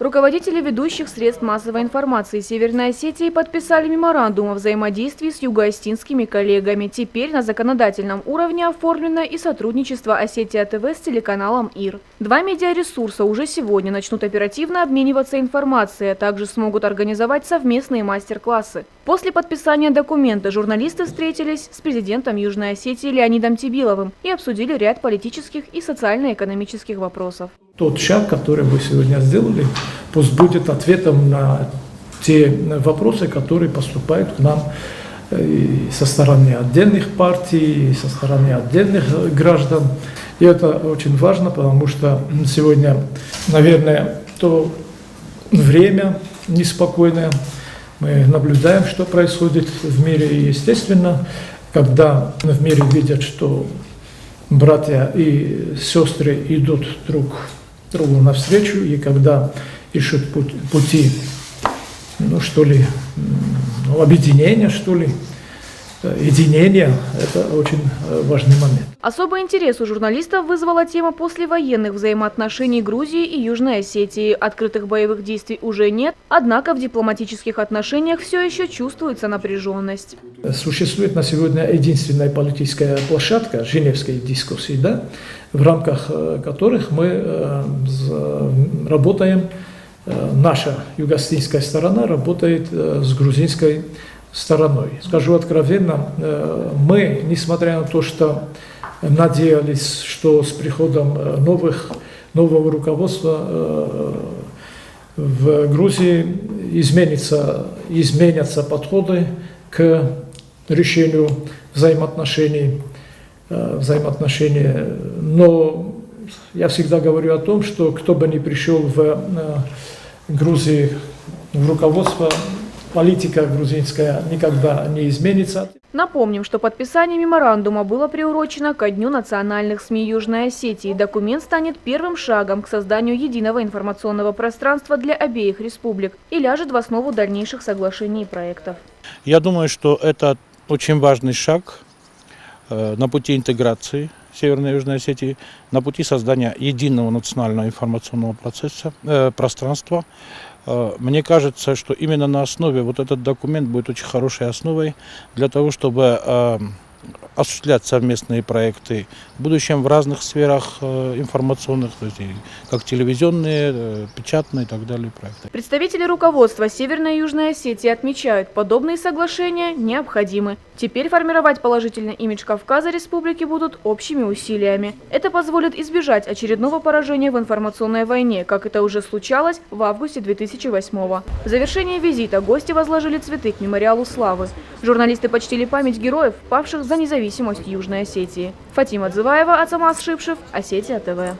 Руководители ведущих средств массовой информации Северной Осетии подписали меморандум о взаимодействии с юго-остинскими коллегами. Теперь на законодательном уровне оформлено и сотрудничество Осетия ТВ с телеканалом ИР. Два медиаресурса уже сегодня начнут оперативно обмениваться информацией, а также смогут организовать совместные мастер-классы. После подписания документа журналисты встретились с президентом Южной Осетии Леонидом Тебиловым и обсудили ряд политических и социально-экономических вопросов. Тот шаг, который мы сегодня сделали, пусть будет ответом на те вопросы, которые поступают к нам со стороны отдельных партий, со стороны отдельных граждан. И это очень важно, потому что сегодня, наверное, то время неспокойное. Мы наблюдаем, что происходит в мире. И, естественно, когда в мире видят, что братья и сестры идут друг другу навстречу, и когда ищут пути, объединения, единения, это очень важный момент. Особый интерес у журналистов вызвала тема послевоенных взаимоотношений Грузии и Южной Осетии. Открытых боевых действий уже нет, однако в дипломатических отношениях все еще чувствуется напряженность. Существует на сегодня единственная политическая площадка женевской дискуссии, в рамках которых мы работаем, наша юго-остинская сторона работает с грузинской стороной. Скажу откровенно, мы, несмотря на то, что надеялись, что с приходом нового руководства в Грузии изменятся подходы к решению взаимоотношений, но я всегда говорю о том, что кто бы ни пришел в Грузии в руководство, политика грузинская никогда не изменится. Напомним, что подписание меморандума было приурочено ко Дню национальных СМИ Южной Осетии. Документ станет первым шагом к созданию единого информационного пространства для обеих республик и ляжет в основу дальнейших соглашений и проектов. Я думаю, что это очень важный шаг на пути интеграции Северной и Южной Осетии, на пути создания единого национального информационного пространства. Мне кажется, что именно на основе этот документ будет очень хорошей основой для того, чтобы осуществлять совместные проекты в будущем в разных сферах информационных, то есть как телевизионные, печатные и так далее проекты. Представители руководства Северной и Южной Осетии отмечают, подобные соглашения необходимы. Теперь формировать положительный имидж Кавказа республики будут общими усилиями. Это позволит избежать очередного поражения в информационной войне, как это уже случалось в августе 2008-го. В завершении визита гости возложили цветы к мемориалу славы. Журналисты почтили память героев, павших за независимость Южной Осетии. Фатима Дзываева, Ацамаз Шипшев, Осетия ТВ.